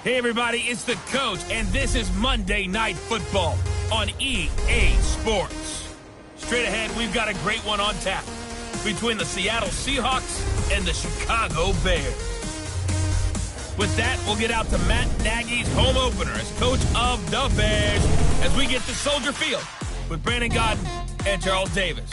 Hey, everybody, it's the Coach, and this is Monday Night Football on EA Sports. Straight ahead, we've got a great one on tap between the Seattle Seahawks and the Chicago Bears. With that, we'll get out to Matt Nagy's home opener as coach of the Bears as we get to Soldier Field with Brandon Gaudin and Charles Davis.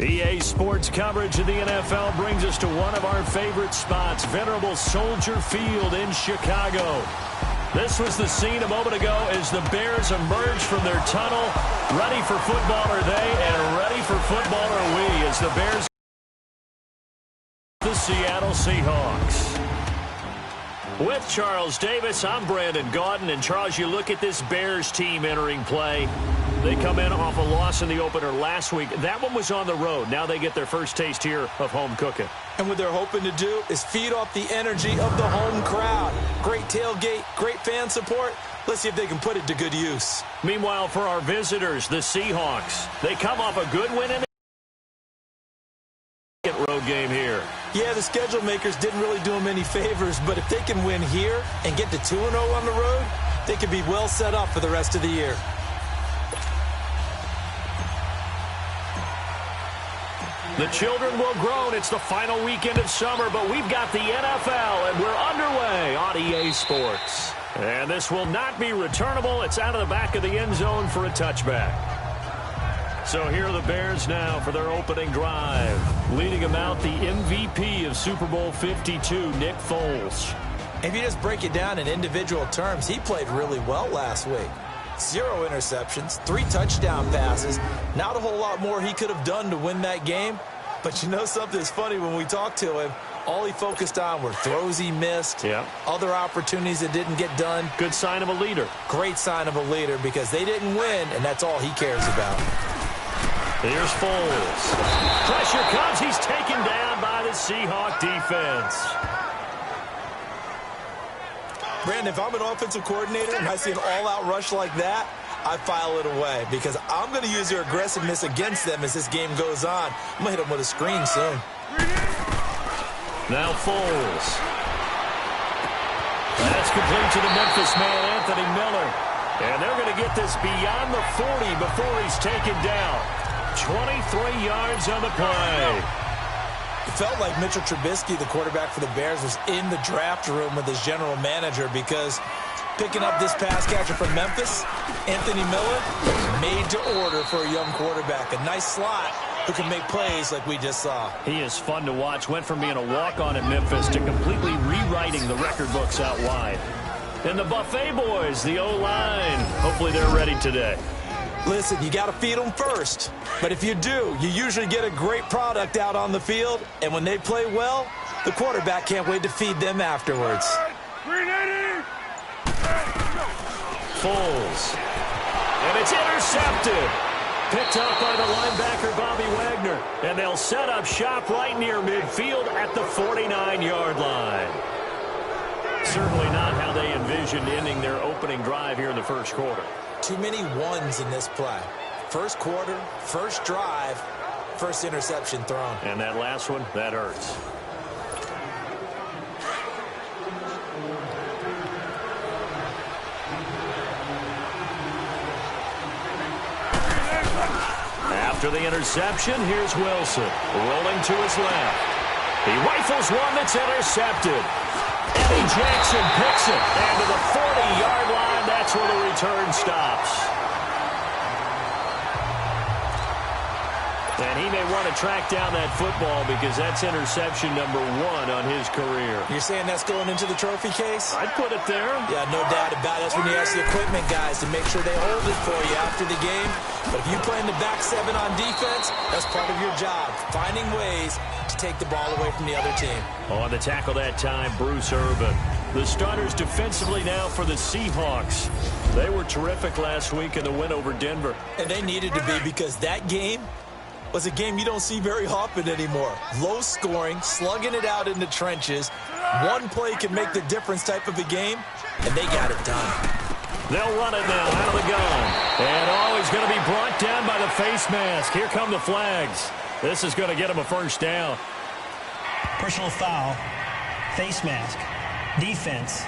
EA Sports coverage of the NFL brings us to one of our favorite spots, venerable Soldier Field in Chicago. This was the scene a moment ago as the Bears emerged from their tunnel. Ready for football are they, and ready for football are we as the Bears the Seattle Seahawks. With Charles Davis, I'm Brandon Gaudin. And Charles, you look at this Bears team entering play. They come in off a loss in the opener last week. That one was on the road. Now they get their first taste here of home cooking. And what they're hoping to do is feed off the energy of the home crowd. Great tailgate, great fan support. Let's see if they can put it to good use. Meanwhile, for our visitors, the Seahawks, they come off a good win in the road game here. Yeah, the schedule makers didn't really do them any favors, but if they can win here and get to 2-0 on the road, they could be well set up for the rest of the year. The children will grow. It's the final weekend of summer, but we've got the NFL, and we're underway on EA Sports. And this will not be returnable. It's out of the back of the end zone for a touchback. So here are the Bears now for their opening drive. Leading them out, the MVP of Super Bowl 52, Nick Foles. If you just break it down in individual terms, he played really well last week. 0 interceptions, 3 touchdown passes. Not a whole lot more he could have done to win that game. But you know something's funny, when we talked to him, all he focused on were throws he missed, other opportunities that didn't get done. Good sign of a leader. Great sign of a leader because they didn't win, and that's all he cares about. Here's Foles. Pressure comes. He's taken down by the Seahawk defense. Brandon, if I'm an offensive coordinator and I see an all-out rush like that, I file it away because I'm going to use their aggressiveness against them as this game goes on. I'm going to hit them with a screen soon. Now Foles. That's complete to the Memphis man, Anthony Miller. And they're going to get this beyond the 40 before he's taken down. 23 yards on the play. It felt like Mitchell Trubisky, the quarterback for the Bears, was in the draft room with his general manager because picking up this pass catcher from Memphis, Anthony Miller, made to order for a young quarterback. A nice slot who can make plays like we just saw. He is fun to watch. Went from being a walk-on at Memphis to completely rewriting the record books out wide. And the Buffet boys, the O-line. Hopefully they're ready today. Listen, you got to feed them first. But if you do, you usually get a great product out on the field. And when they play well, the quarterback can't wait to feed them afterwards. Foles. And it's intercepted. Picked up by the linebacker, Bobby Wagner. And they'll set up shop right near midfield at the 49-yard line. Certainly not how they envisioned ending their opening drive here in the first quarter. Too many ones in this play. First quarter, first drive, first interception thrown. And that last one, that hurts. After the interception, here's Wilson. Rolling to his left. He rifles one that's intercepted. Eddie Jackson picks it. And to the 40-yard line, that's where the return stops. And he may want to track down that football because that's interception number 1 on his career. You're saying that's going into the trophy case? I'd put it there. Yeah, no doubt about it. That's when you ask the equipment guys to make sure they hold it for you after the game. But if you play in the back 7 on defense, that's part of your job, finding ways to take the ball away from the other team. On the tackle that time, Bruce Irvin. The starters defensively now for the Seahawks. They were terrific last week in the win over Denver. And they needed to be because that game was a game you don't see very often anymore. Low scoring, slugging it out in the trenches. One play can make the difference type of a game, and they got it done. They'll run it now out of the gun. And he's going to be brought down by the face mask. Here come the flags. This is going to get him a first down. personal foul, face mask, defense.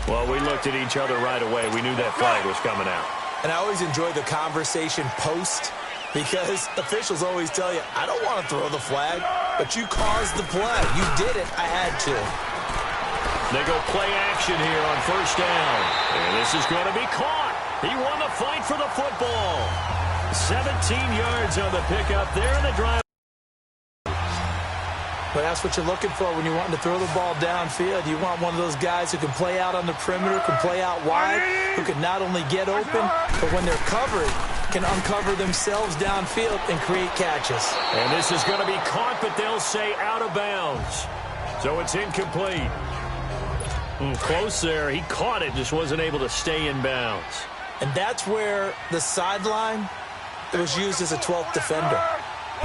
Well, we looked at each other right away. We knew that flag was coming out. And I always enjoy the conversation post because officials always tell you, I don't want to throw the flag, but you caused the play. You did it. I had to. They go play action here on first down. And this is going to be caught. He won the fight for the football. 17 yards on the pickup there in the drive. But that's what you're looking for when you're wanting to throw the ball downfield. You want one of those guys who can play out on the perimeter, can play out wide, who can not only get open, but when they're covered, can uncover themselves downfield and create catches. And this is going to be caught, but they'll say out of bounds. So it's incomplete. Close there. He caught it, just wasn't able to stay in bounds. And that's where the sideline was used as a 12th defender.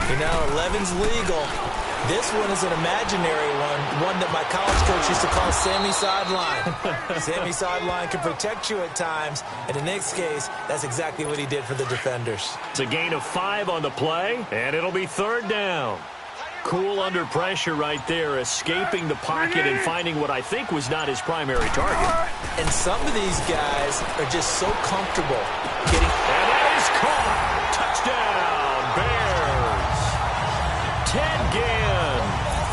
You know, 11's legal. This one is an imaginary one that my college coach used to call Sammy Sideline. Sammy Sideline can protect you at times, and in this case, that's exactly what he did for the defenders. It's a gain of 5 on the play, and it'll be third down. Cool under pressure right there, escaping the pocket and finding what I think was not his primary target. And some of these guys are just so comfortable getting... And that is caught. Touchdown, Bears. Ted Ginn,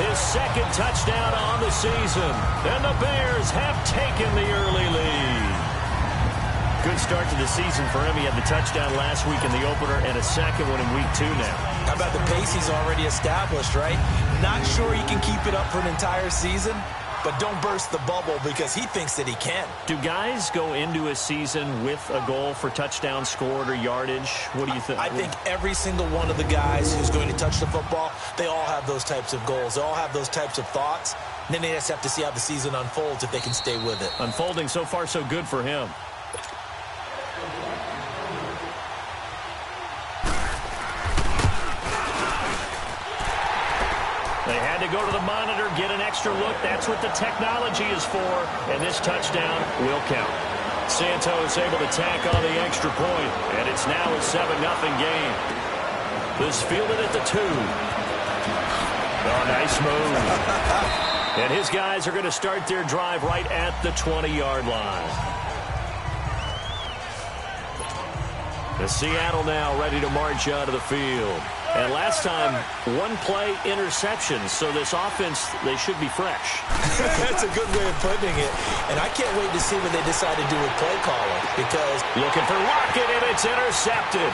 his second touchdown on the season. And the Bears have taken the early lead. Good start to the season for him. He had the touchdown last week in the opener and a second one in week 2 now. How about the pace he's already established, right? Not sure he can keep it up for an entire season, but don't burst the bubble because he thinks that he can. Do guys go into a season with a goal for touchdown scored or yardage? What do you think? I think every single one of the guys who's going to touch the football, they all have those types of goals. They all have those types of thoughts. And then they just have to see how the season unfolds if they can stay with it. Unfolding so far so good for him. They had to go to the monitor, get an extra look. That's what the technology is for. And this touchdown will count. Santos able to tack on the extra point. And it's now a 7-0 game. This fielded at the 2. Oh, nice move. And his guys are going to start their drive right at the 20-yard line. The Seattle now ready to march out of the field. And last time, one play interception, so this offense, they should be fresh. That's a good way of putting it. And I can't wait to see what they decide to do with play calling because... Looking for Lockett, and it's intercepted.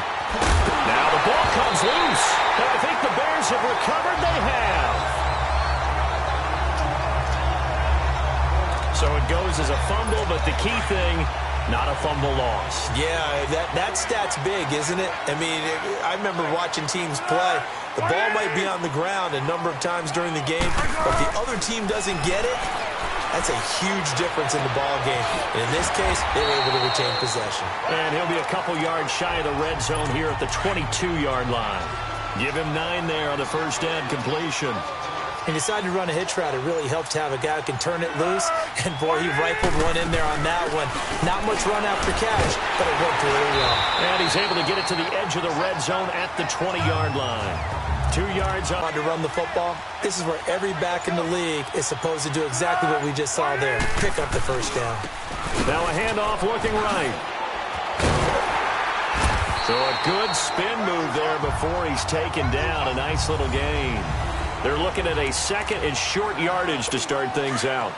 Now the ball comes loose. And I think the Bears have recovered. They have. So it goes as a fumble, but the key thing... not a fumble loss. Yeah, that stat's big, isn't it? I mean, I remember watching teams play. The ball might be on the ground a number of times during the game, but the other team doesn't get it. That's a huge difference in the ball game. And in this case, they were able to retain possession. And he'll be a couple yards shy of the red zone here at the 22-yard line. Give him 9 there on the first down completion. He decided to run a hitch route. It really helps to have a guy who can turn it loose. And, boy, he rifled one in there on that one. Not much run after catch, but it worked really well. And he's able to get it to the edge of the red zone at the 20-yard line. 2 yards on to run the football. This is where every back in the league is supposed to do exactly what we just saw there. Pick up the first down. Now a handoff looking right. So a good spin move there before he's taken down. A nice little gain. They're looking at a second and short yardage to start things out.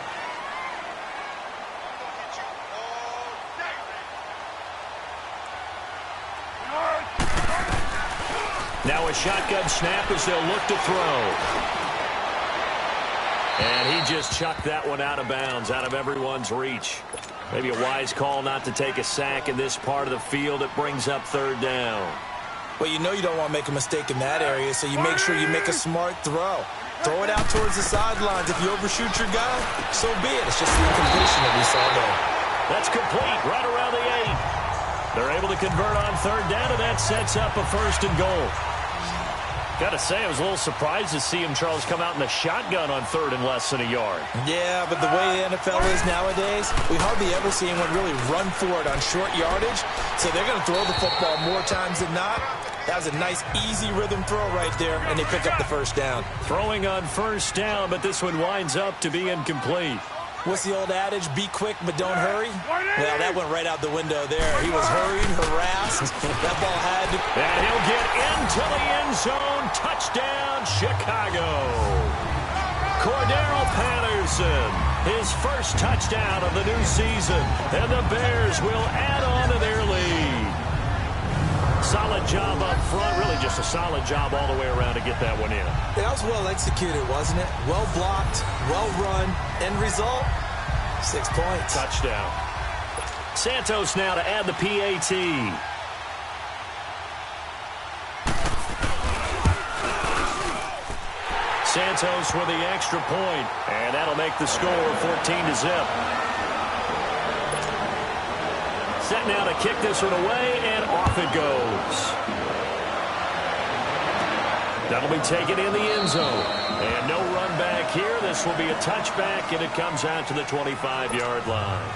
Now a shotgun snap as they'll look to throw. And he just chucked that one out of bounds, out of everyone's reach. Maybe a wise call not to take a sack in this part of the field. It brings up third down. Well, you know you don't want to make a mistake in that area, so you make sure you make a smart throw. Throw it out towards the sidelines. If you overshoot your guy, so be it. It's just the incompletion that we saw there. That's complete right around the 8. They're able to convert on third down, and that sets up a first and goal. Got to say, I was a little surprised to see him, Charles, come out in the shotgun on third and less than a yard. Yeah, but the way the NFL is nowadays, we hardly ever see anyone really run for it on short yardage. So they're going to throw the football more times than not. That was a nice, easy rhythm throw right there, and they pick up the first down. Throwing on first down, but this one winds up to be incomplete. What's the old adage? Be quick, but don't hurry? Well, that went right out the window there. He was hurried, harassed. That ball had to... And he'll get into the end zone. Touchdown, Chicago. Cordero Patterson, his first touchdown of the new season. And the Bears will add on to their lead. Solid job up front. Really just a solid job all the way around to get that one in. That was well executed, wasn't it? Well blocked, well run. End result, 6 points. Touchdown. Santos now to add the PAT. Santos with the extra point, and that'll make the score 14-0. Set now to kick this one away, and off it goes. That'll be taken in the end zone. And no run back here. This will be a touchback, and it comes out to the 25-yard line.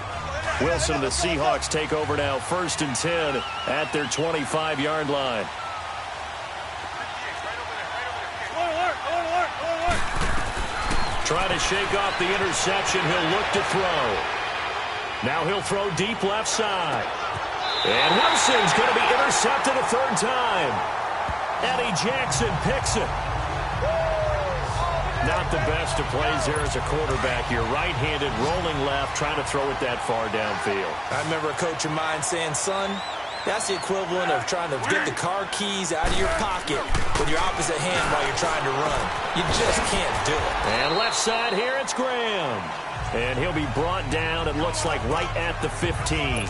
Wilson and the Seahawks take over now, 1st and 10 at their 25-yard line. Trying to shake off the interception. He'll look to throw. Now he'll throw deep left side. And Wilson's going to be intercepted a third time. Eddie Jackson picks it. Not the best of plays there as a quarterback. You're right-handed, rolling left, trying to throw it that far downfield. I remember a coach of mine saying, son, that's the equivalent of trying to get the car keys out of your pocket with your opposite hand while you're trying to run. You just can't do it. And left side here, it's Graham. And he'll be brought down, it looks like right at the 15.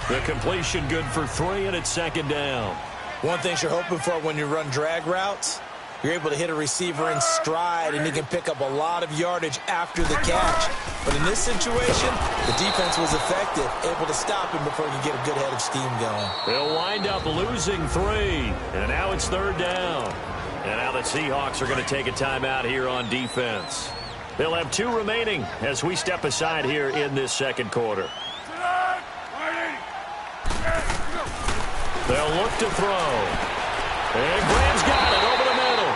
The completion good for 3, and it's 2nd down. One thing you're hoping for when you run drag routes, you're able to hit a receiver in stride, and he can pick up a lot of yardage after the catch. But in this situation, the defense was effective, able to stop him before he could get a good head of steam going. They'll wind up losing 3, and now it's 3rd down. And now the Seahawks are going to take a timeout here on defense. They'll have 2 remaining as we step aside here in this second quarter. They'll look to throw. And Graham's got it over the middle.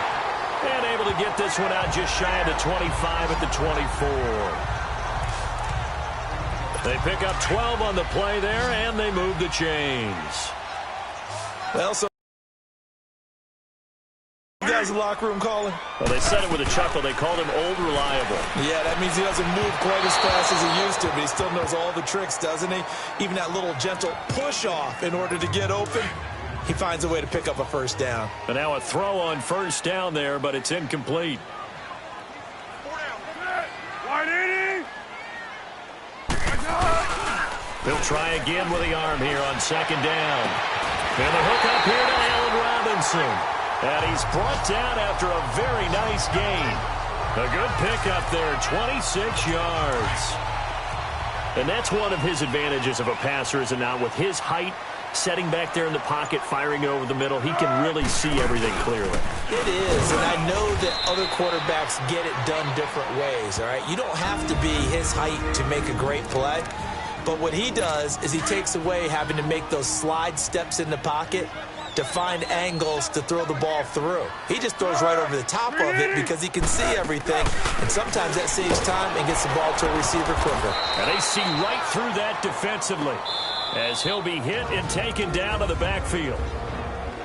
And able to get this one out just shy of the 25 at the 24. They pick up 12 on the play there, and they move the chains. Well, so guys in the locker room calling? Well, they said it with a chuckle. They called him old reliable. Yeah, that means he doesn't move quite as fast as he used to, but he still knows all the tricks, doesn't he? Even that little gentle push-off in order to get open, he finds a way to pick up a first down. And now a throw on first down there, but it's incomplete. They'll try again with the arm here on 2nd down. And the hook up here to Allen Robinson. And he's brought down after a very nice gain. A good pickup there, 26 yards. And that's one of his advantages of a passer, is it not? With his height, setting back there in the pocket, firing over the middle, he can really see everything clearly. It is, and I know that other quarterbacks get it done different ways, all right? You don't have to be his height to make a great play. But what he does is he takes away having to make those slide steps in the pocket to find angles to throw the ball through. He just throws right over the top of it because he can see everything, and sometimes that saves time and gets the ball to a receiver quicker. And they see right through that defensively as he'll be hit and taken down to the backfield.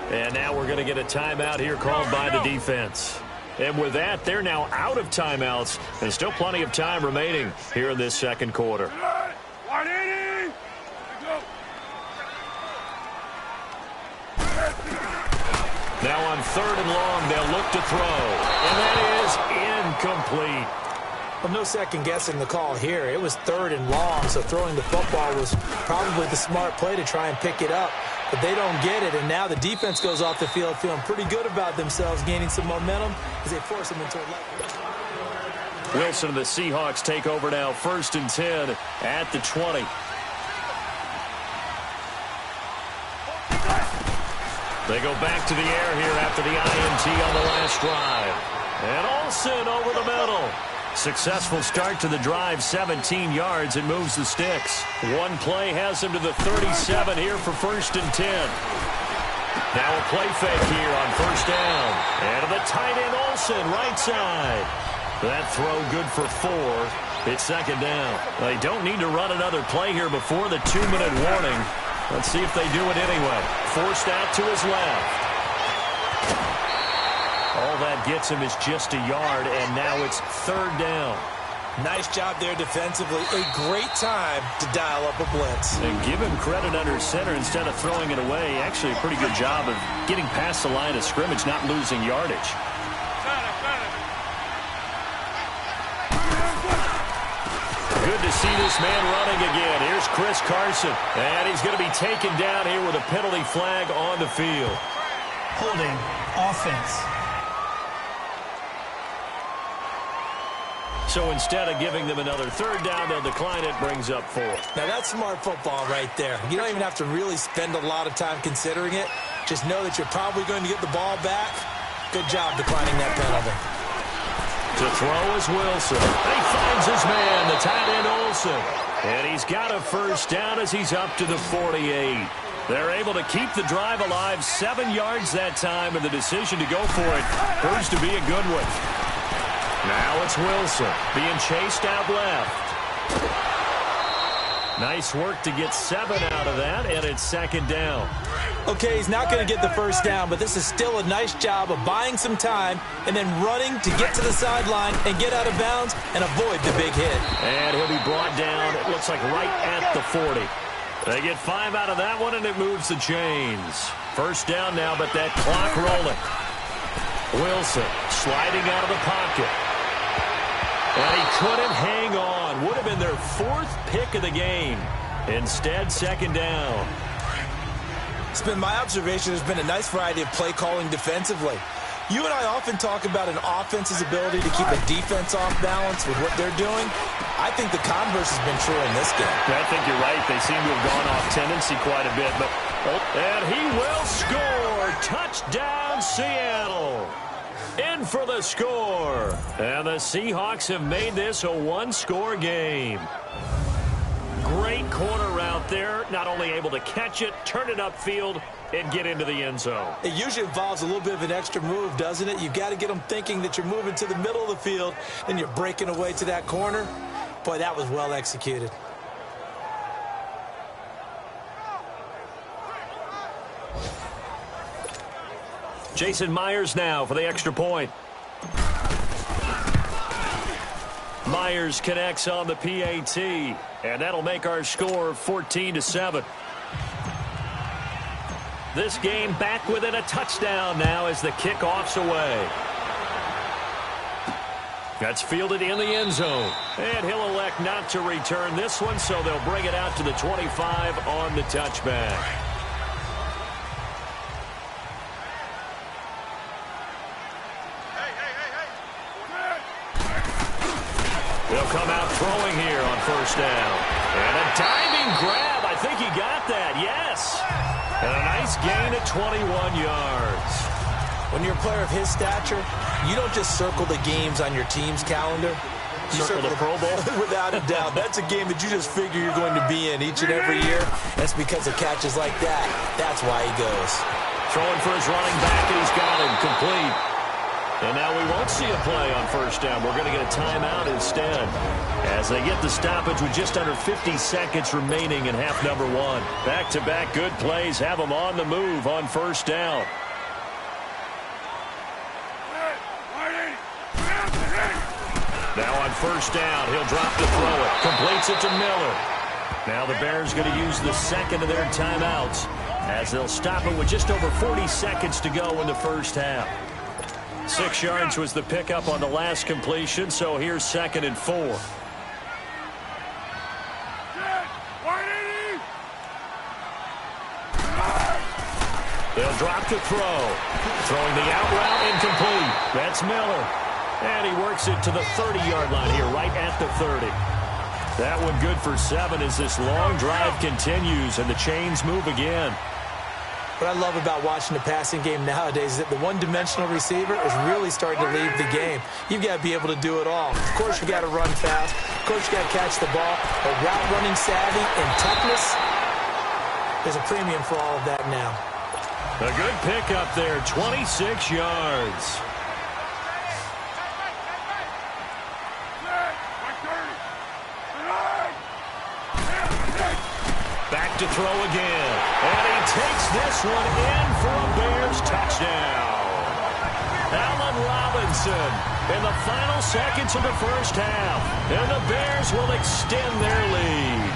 And now we're going to get a timeout here called by the defense. And with that, they're now out of timeouts, and still plenty of time remaining here in this second quarter. Now on 3rd and long, they'll look to throw. And that is incomplete. Well, no second guessing the call here. It was 3rd and long, so throwing the football was probably the smart play to try and pick it up. But they don't get it, and now the defense goes off the field feeling pretty good about themselves, gaining some momentum as they force them into a left. Wilson and the Seahawks take over now, 1st and 10 at the 20. They go back to the air here after the INT on the last drive. And Olsen over the middle. Successful start to the drive, 17 yards, and moves the sticks. One play has him to the 37 here for 1st and 10. Now a play fake here on first down. And to the tight end, Olsen, right side. That throw good for 4. It's second down. They don't need to run another play here before the 2-minute warning. Let's see if they do it anyway. Forced out to his left. All that gets him is just a yard, and now it's third down. Nice job there defensively. A great time to dial up a blitz. And give him credit under center instead of throwing it away. Actually, a pretty good job of getting past the line of scrimmage, not losing yardage. Good to see this man running again. Here's Chris Carson. And he's going to be taken down here with a penalty flag on the field. Holding offense. So instead of giving them another third down, they'll decline it, brings up 4. Now that's smart football right there. You don't even have to really spend a lot of time considering it. Just know that you're probably going to get the ball back. Good job declining that penalty. To throw is Wilson. He finds his man, the tight end Olsen. And he's got a first down as he's up to the 48. They're able to keep the drive alive, 7 yards that time, and the decision to go for it proves to be a good one. Now it's Wilson being chased out left. Nice work to get 7 out of that, and it's second down. Okay, he's not going to get the first down, but this is still a nice job of buying some time and then running to get to the sideline and get out of bounds and avoid the big hit. And he'll be brought down, it looks like right at the 40. They get 5 out of that one, and it moves the chains. First down now, but that clock rolling. Wilson sliding out of the pocket. And he couldn't hang on. Would have been their 4th pick of the game. Instead, second down. It's been my observation there's been a nice variety of play calling defensively. You and I often talk about an offense's ability to keep a defense off balance with what they're doing. I think the converse has been true in this game. I think you're right. They seem to have gone off tendency quite a bit. And he will score. Touchdown, Seattle. In for the score. And the Seahawks have made this a 1-score game. Great corner route there. Not only able to catch it, turn it upfield, and get into the end zone. It usually involves a little bit of an extra move, doesn't it? You've got to get them thinking that you're moving to the middle of the field, and you're breaking away to that corner. Boy, that was well executed. Jason Myers now for the extra point. Myers connects on the PAT, and that'll make our score 14-7. This game back within a touchdown now as the kickoff's away. That's fielded in the end zone, and he'll elect not to return this one, so they'll bring it out to the 25 on the touchback. They'll come out throwing here on first down. And a diving grab. I think he got that. Yes. And a nice gain of 21 yards. When you're a player of his stature, you don't just circle the games on your team's calendar. You circle the Pro Bowl? Without a doubt. That's a game that you just figure you're going to be in each and every year. That's because of catches like that. That's why he goes. Throwing for his running back, and he's got him complete. And now we won't see a play on first down. We're going to get a timeout instead as they get the stoppage with just under 50 seconds remaining in half number 1. Back-to-back good plays have them on the move on first down. Now on first down, he'll drop to throw it. Completes it to Miller. Now the Bears going to use the second of their timeouts as they'll stop it with just over 40 seconds to go in the first half. 6 yards was the pickup on the last completion, so here's 2nd and 4. They'll drop to throw. Throwing the out route incomplete. That's Miller. And he works it to the 30-yard line here, right at the 30. That one good for 7 as this long drive continues and the chains move again. What I love about watching the passing game nowadays is that the one-dimensional receiver is really starting to leave the game. You've got to be able to do it all. Of course, you got to run fast. Of course, you got to catch the ball. But route running savvy and toughness, there's a premium for all of that now. A good pickup there, 26 yards. Back to throw again. And he takes this one in for a Bears touchdown. Allen Robinson in the final seconds of the first half. And the Bears will extend their lead.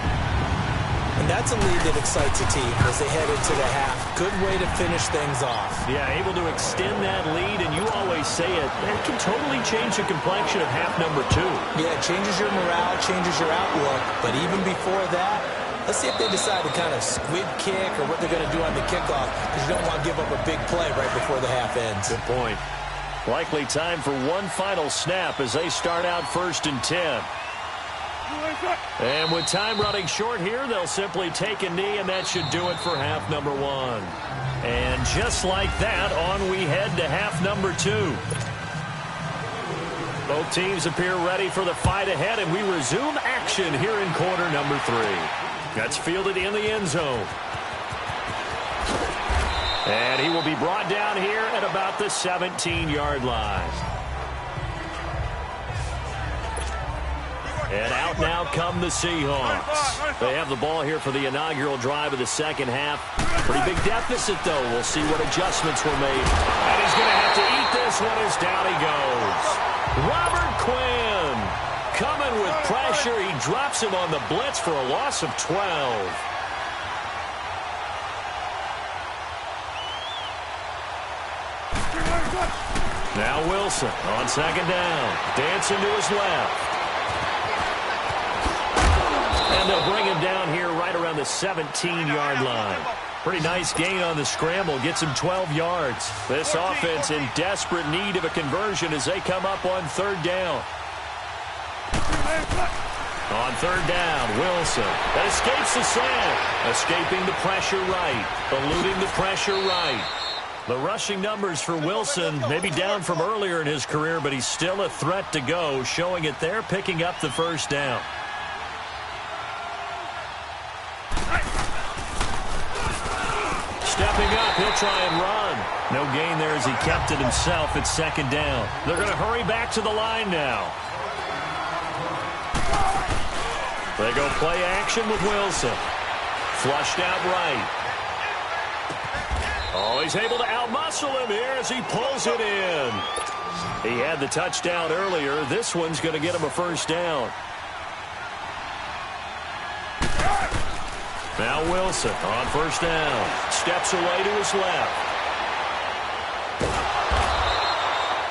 And that's a lead that excites a team as they head into the half. Good way to finish things off. Yeah, able to extend that lead, and you always say it, that can totally change the complexion of half number 2. Yeah, it changes your morale, changes your outlook. But even before that, let's see if they decide to kind of squib kick or what they're going to do on the kickoff, because you don't want to give up a big play right before the half ends. Good point. Likely time for one final snap as they start out 1st and 10. And with time running short here, they'll simply take a knee, and that should do it for half number 1. And just like that, on we head to half number 2. Both teams appear ready for the fight ahead, and we resume action here in quarter number 3. That's fielded in the end zone. And he will be brought down here at about the 17-yard line. And out now come the Seahawks. They have the ball here for the inaugural drive of the second half. Pretty big deficit, though. We'll see what adjustments were made. And he's going to have to eat this one as down he goes. Robert Quinn coming with pressure. He drops him on the blitz for a loss of 12. Now Wilson on second down. Dancing to his left. And they'll bring him down here right around the 17-yard line. Pretty nice gain on the scramble. Gets him 12 yards. This offense in desperate need of a conversion as they come up on 3rd down. On 3rd down, Wilson. That escapes the slant. Escaping the pressure right. Eluding the pressure right. The rushing numbers for Wilson may be down from earlier in his career, but he's still a threat to go, showing it there, picking up the 1st down. Stepping up, he'll try and run. No gain there as he kept it himself at 2nd down. They're going to hurry back to the line now. They go play action with Wilson. Flushed out right. Oh, he's able to outmuscle him here as he pulls it in. He had the touchdown earlier. This one's going to get him a 1st down. Now Wilson on 1st down. Steps away to his left.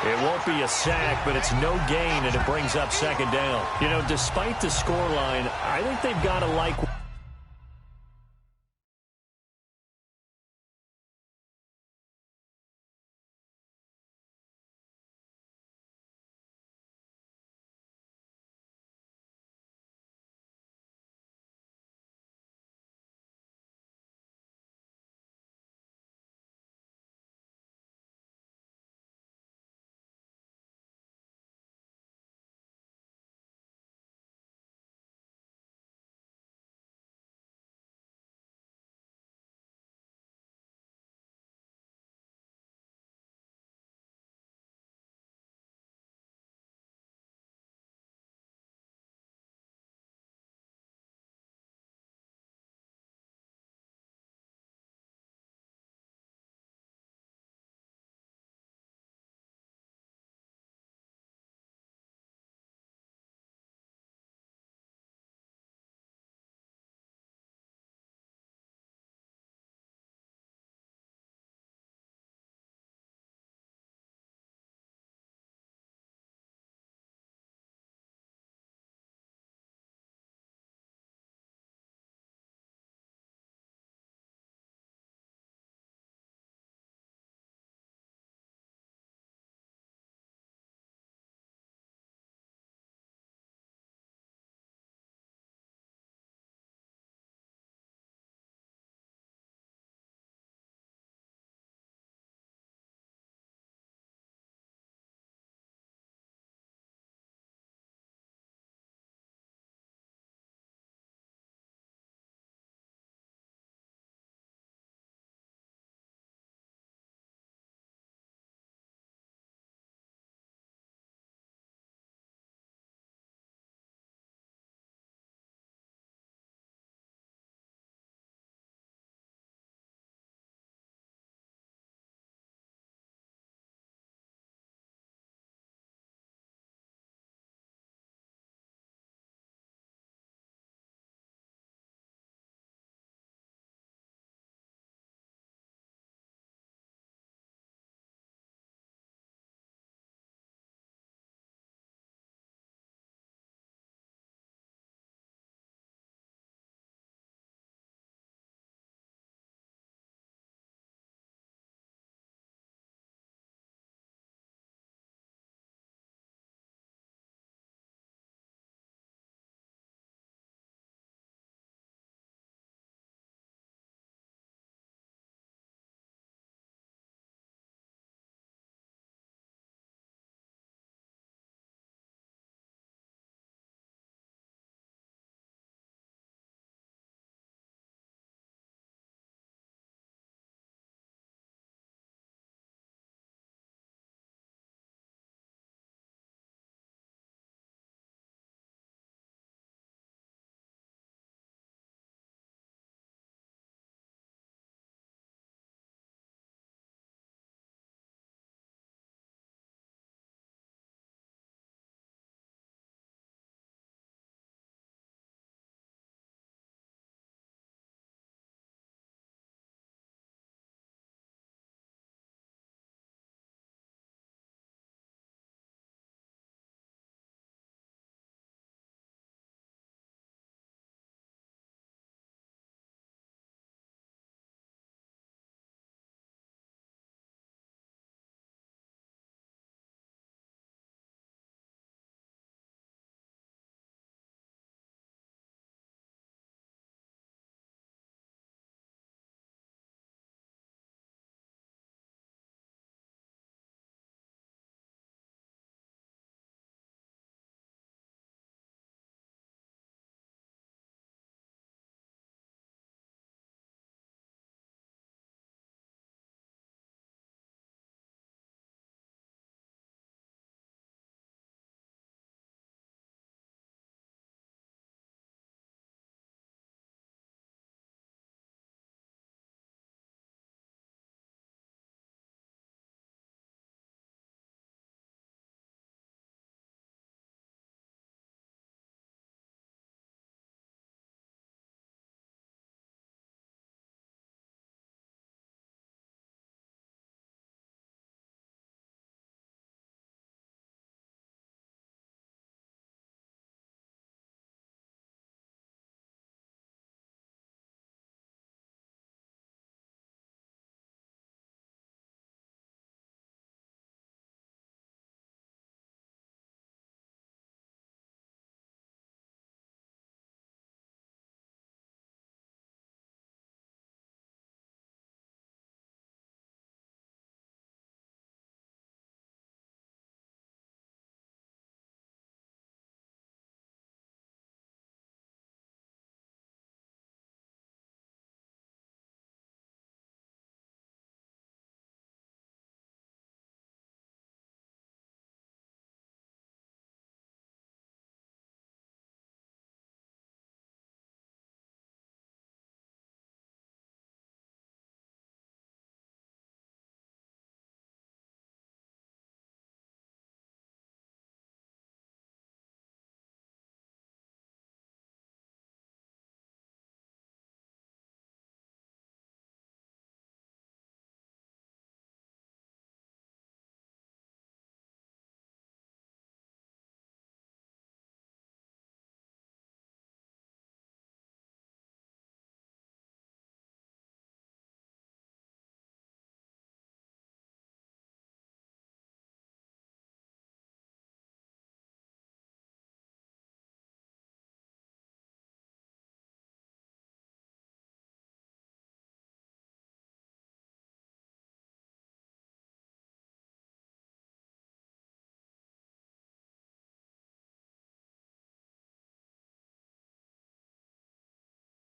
It won't be a sack, but it's no gain, and it brings up 2nd down. You know, despite the scoreline, I think they've got to like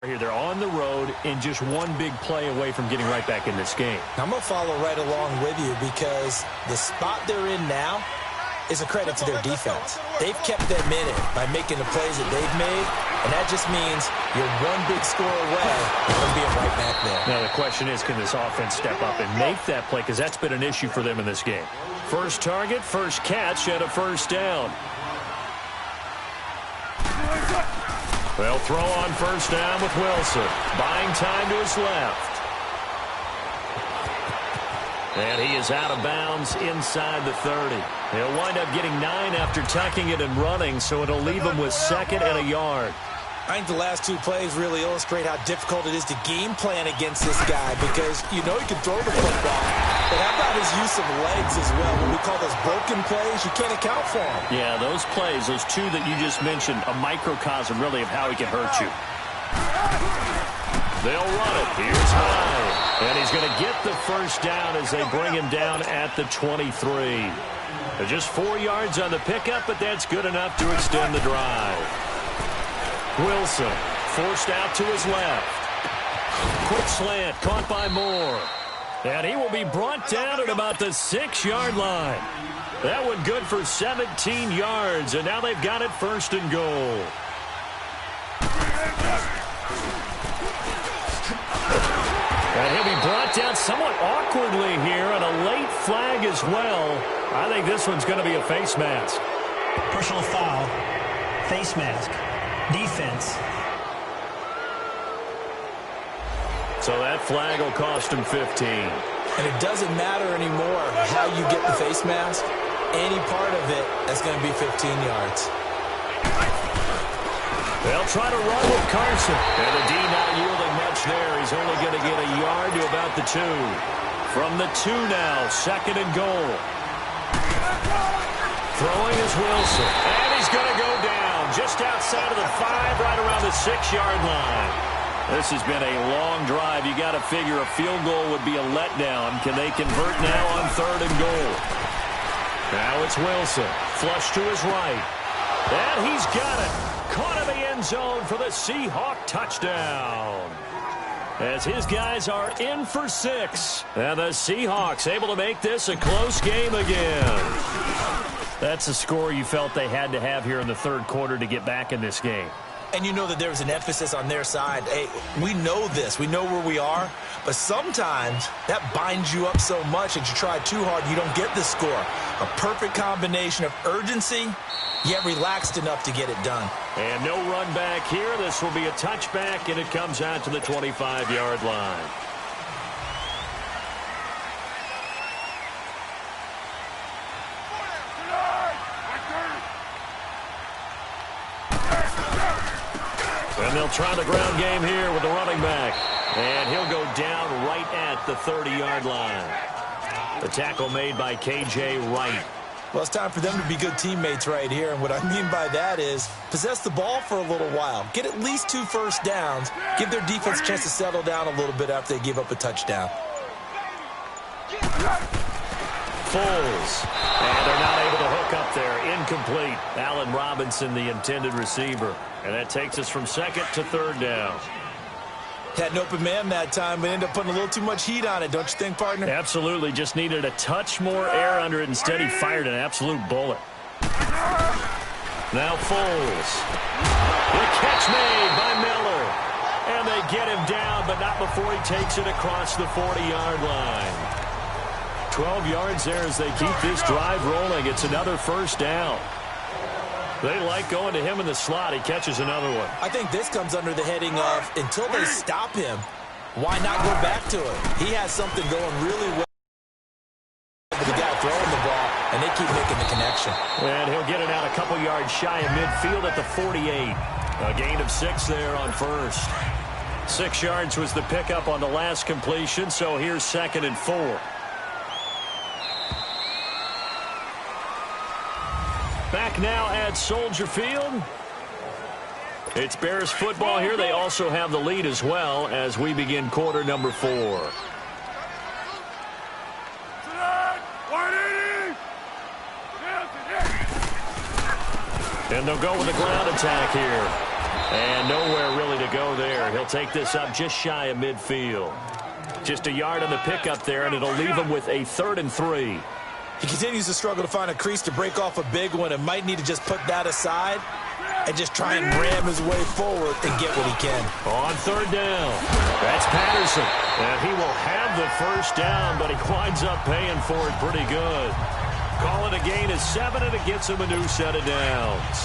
Here they're on the road and just one big play away from getting right back in this game. I'm going to follow right along with you because the spot they're in now is a credit to their defense. They've kept them in it by making the plays that they've made, and that just means you're one big score away from being right back there. Now the question is, can this offense step up and make that play? Because that's been an issue for them in this game. First target, first catch, and a first down. They'll throw on first down with Wilson. Buying time to his left. And he is out of bounds inside the 30. He'll wind up getting 9 after tucking it and running, so it'll leave him with 2nd and a yard. I think the last 2 plays really illustrate how difficult it is to game plan against this guy because you know he can throw the football. But how about his use of legs as well? When we call those broken plays, you can't account for them. Yeah, those plays, those 2 that you just mentioned, a microcosm really of how he can hurt you. They'll run it. Here's High. And he's going to get the first down as they bring him down at the 23. They're just 4 yards on the pickup, but that's good enough to extend the drive. Wilson forced out to his left. Quick slant caught by Moore. And he will be brought down at about the 6-yard line. That one good for 17 yards, and now they've got it 1st and goal. And he'll be brought down somewhat awkwardly here, and a late flag as well. I think this one's going to be a face mask. Personal foul. Face mask. Defense. So that flag will cost him 15. And it doesn't matter anymore how you get the face mask. Any part of it, that's going to be 15 yards. They'll try to run with Carson. And the D not yielding much there. He's only going to get a yard to about the 2. From the 2 now, 2nd and goal. Throwing is Wilson. And he's going to go down just outside of the 5, right around the 6-yard line. This has been a long drive. You got to figure a field goal would be a letdown. Can they convert now on 3rd and goal? Now it's Wilson. Flush to his right. And he's got it. Caught in the end zone for the Seahawk touchdown. As his guys are in for 6. And the Seahawks able to make this a close game again. That's a score you felt they had to have here in the 3rd quarter to get back in this game. And you know that there was an emphasis on their side. Hey, we know this. We know where we are. But sometimes that binds you up so much that you try too hard, you don't get the score. A perfect combination of urgency, yet relaxed enough to get it done. And no run back here. This will be a touchback, and it comes out to the 25-yard line. And they'll try the ground game here with the running back. And he'll go down right at the 30-yard line. The tackle made by K.J. Wright. Well, it's time for them to be good teammates right here. And what I mean by that is possess the ball for a little while. Get at least 2 first downs. Give their defense a chance to settle down a little bit after they give up a touchdown. Foles. And they're not able to hook up there. Incomplete. Allen Robinson, the intended receiver. And that takes us from 2nd to 3rd down. Had an open man that time, but ended up putting a little too much heat on it, don't you think, partner? Absolutely. Just needed a touch more air under it. Instead, he fired an absolute bullet. Now Foles. The catch made by Miller. And they get him down, but not before he takes it across the 40-yard line. 12 yards there as they keep this drive rolling. It's another first down. They like going to him in the slot. He catches another one. I think this comes under the heading of until they stop him, why not go back to it? He has something going really well with the guy throwing the ball, and they keep making the connection. And he'll get it out a couple yards shy of midfield at the 48. A gain of 6 there on first. 6 yards was the pickup on the last completion, so here's 2nd and 4. Back now at Soldier Field. It's Bears football here. They also have the lead as well as we begin quarter number 4. And they'll go with the ground attack here. And nowhere really to go there. He'll take this up just shy of midfield. Just a yard on the pickup there, and it'll leave him with a 3rd and 3. He continues to struggle to find a crease to break off a big one and might need to just put that aside and just try and ram his way forward and get what he can. On 3rd down, that's Patterson. And he will have the first down, but he winds up paying for it pretty good. Call it a gain of 7, and it gets him a new set of downs.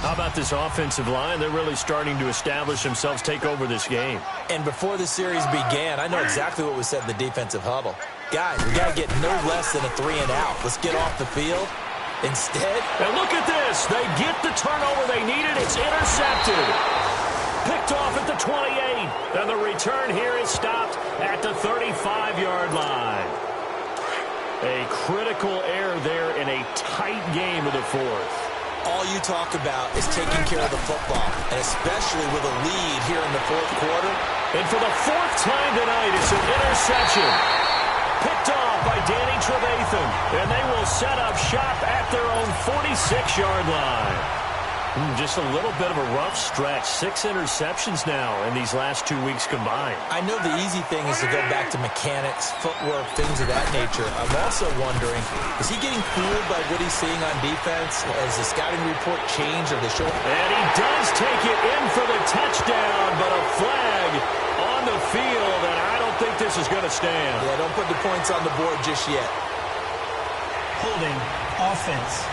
How about this offensive line? They're really starting to establish themselves, take over this game. And before the series began, I know exactly what was said in the defensive huddle. Guys, we got to get no less than a 3-and-out. Let's get off the field. Instead, and look at this. They get the turnover they needed. It's intercepted. Picked off at the 28. And the return here is stopped at the 35-yard line. A critical error there in a tight game of the 4th. All you talk about is taking care of the football, and especially with a lead here in the 4th quarter. And for the 4th time tonight, it's an interception. Picked off by Danny Trevathan, and they will set up shop at their own 46-yard line. Just a little bit of a rough stretch. 6 interceptions now in these last 2 weeks combined. I know the easy thing is to go back to mechanics, footwork, things of that nature. I'm also wondering, is he getting fooled by what he's seeing on defense? Has the scouting report changed or the show? And he does take it in for the touchdown, but a flag on the field, and I don't think this is going to stand. Yeah, don't put the points on the board just yet. Holding offense.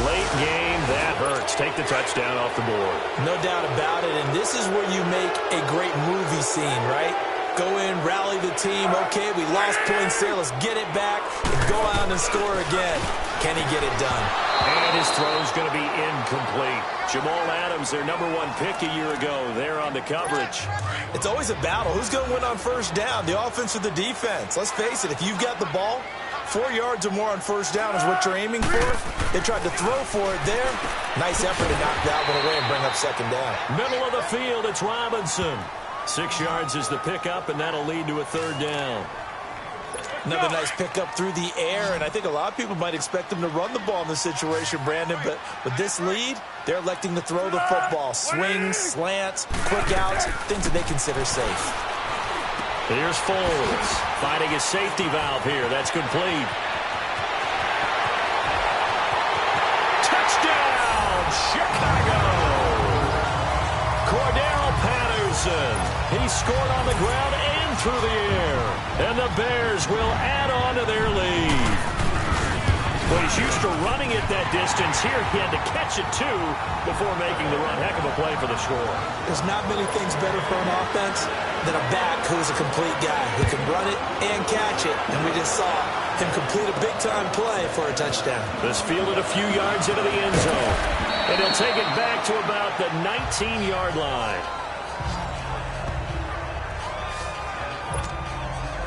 Late game, that hurts. Take the touchdown off the board. No doubt about it, and this is where you make a great movie scene, right? Go in, rally the team. Okay, we lost points there. Let's get it back and go out and score again. Can he get it done? And his throw's going to be incomplete. Jamal Adams, their #1 pick a year ago, there on the coverage. It's always a battle. Who's going to win on 1st down, the offense or the defense? Let's face it, if you've got the ball, 4 yards or more on 1st down is what you're aiming for. They tried to throw for it there. Nice effort to knock that one away and bring up 2nd down. Middle of the field, it's Robinson. 6 yards is the pickup, and that'll lead to a 3rd down. Another nice pickup through the air, and I think a lot of people might expect them to run the ball in this situation, Brandon, but with this lead, they're electing to throw the football. Swings, slants, quick outs, things that they consider safe. Here's Foles, finding a safety valve here. That's complete. Touchdown, Chicago! Cordell Patterson. He scored on the ground and through the air. And the Bears will add on to their lead. Well, he's used to running it that distance. Here he had to catch it, too, before making the run. Heck of a play for the score. There's not many things better for an offense than a back who's a complete guy who can run it and catch it. And we just saw him complete a big-time play for a touchdown. This fielded a few yards into the end zone. And he'll take it back to about the 19-yard line.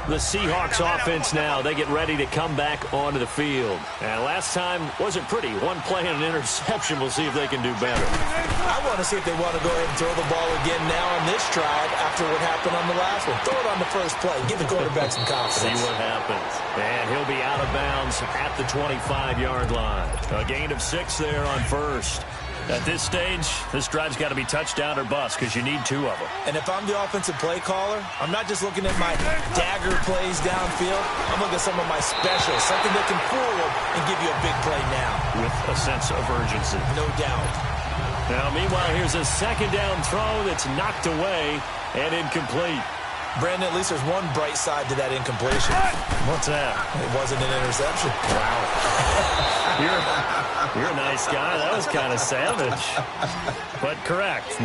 The Seahawks offense now, they get ready to come back onto the field. And last time wasn't pretty. One play and an interception. We'll see if they can do better. I want to see if they want to go ahead and throw the ball again now on this drive after what happened on the last one. Throw it on the first play. Give the quarterback some confidence. See what happens. And he'll be out of bounds at the 25-yard line. A gain of 6 there on 1st. At this stage, this drive's got to be touchdown or bust because you need 2 of them. And if I'm the offensive play caller, I'm not just looking at my dagger plays downfield. I'm looking at some of my specials, something that can fool them and give you a big play now. With a sense of urgency. No doubt. Now, meanwhile, here's a 2nd down throw that's knocked away and incomplete. Brandon, at least there's one bright side to that incompletion. What's that? It wasn't an interception. Wow. You're a nice guy. That was kind of savage. But correct.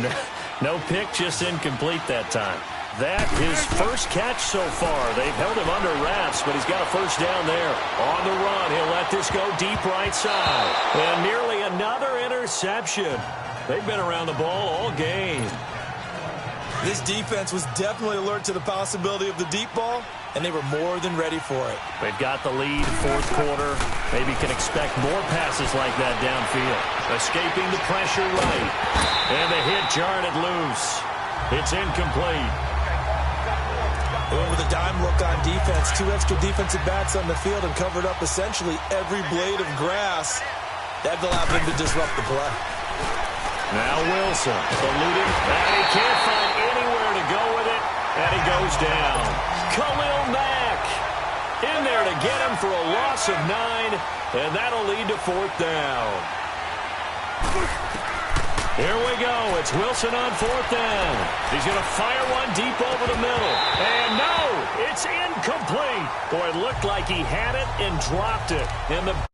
No pick, just incomplete that time. That his first catch so far. They've held him under wraps, but he's got a 1st down there. On the run, he'll let this go deep right side. And nearly another interception. They've been around the ball all game. This defense was definitely alert to the possibility of the deep ball, and they were more than ready for it. They've got the lead, 4th quarter. Maybe can expect more passes like that downfield. Escaping the pressure right. And the hit jarred it loose. It's incomplete. With a dime look on defense, 2 extra defensive backs on the field and covered up essentially every blade of grass. That'll allow them to disrupt the play. Now Wilson, saluting, and he can't find anywhere to go with it, and he goes down. Khalil Mack in there to get him for a loss of 9, and that'll lead to 4th down. Here we go. It's Wilson on 4th down. He's going to fire one deep over the middle. And no, it's incomplete. Boy, it looked like he had it and dropped it. And the